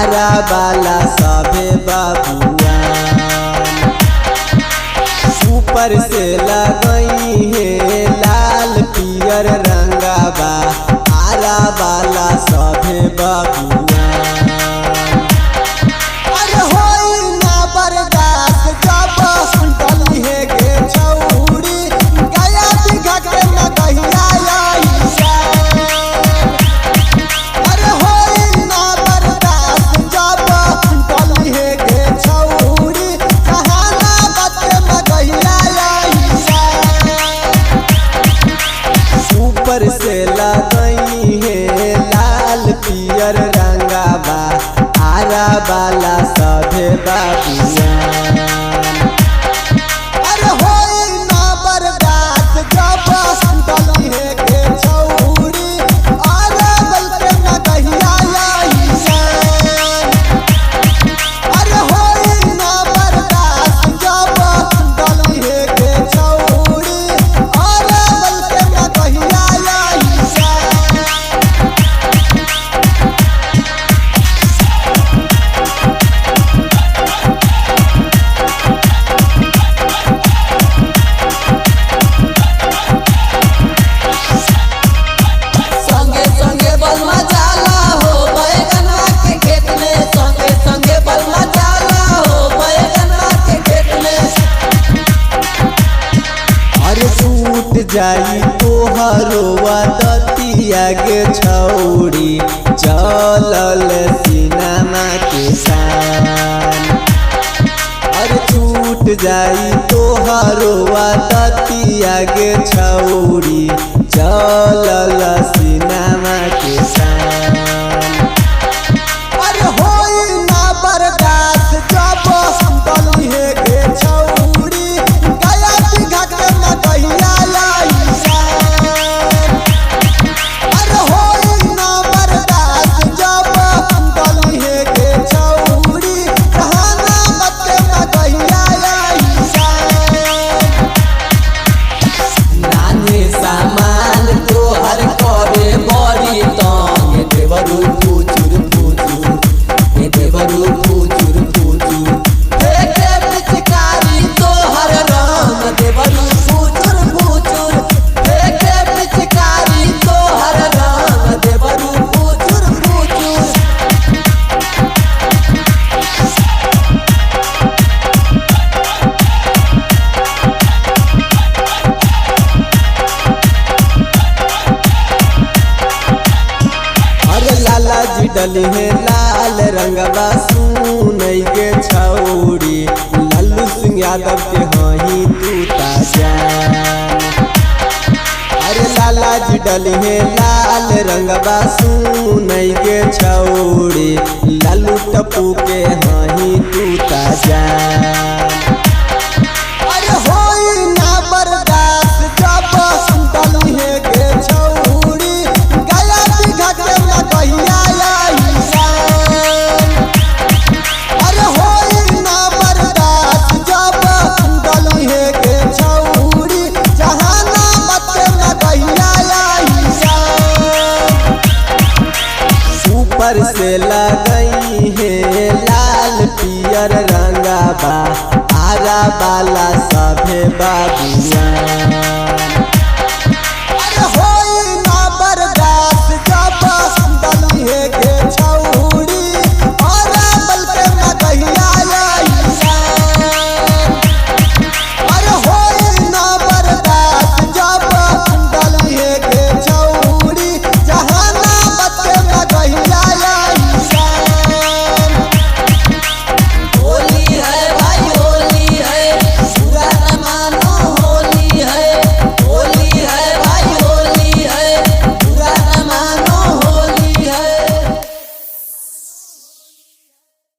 आरा वाला सभे बाबुआ ऊपर से लगई है लाल पियर रंगाबा आरा वाला सभे बाबुआ ऊपर से लगई है लाल पियर रंगाबा आरा वाला सभे बाबुआ जाई तोहरो दतिया के छौड़ी चलल सिनेमा के शान अरे छूट जाई तोहरो दतिया के छौड़ी चलल सिनेमा के शान अरे होई ना बर्दाश्त जब संतली है के छौड़ी गया दिखा के ना कहिया डली है लाल रंगवा सुनई के छौड़ी लल्लू सिंह यादव के हही तूता जान अरे लाला जी डली है लाल रंगवा सुनई के छौड़ी लल्लू टप्पू के हही तूता जान अरे होई ना बर्दाश्त जब संतली है के छौड़ी गया दिखा के ना कहिया ऊपर से लगई है लाल पियर रंगाबा आरा वाला सभे बाबुआ।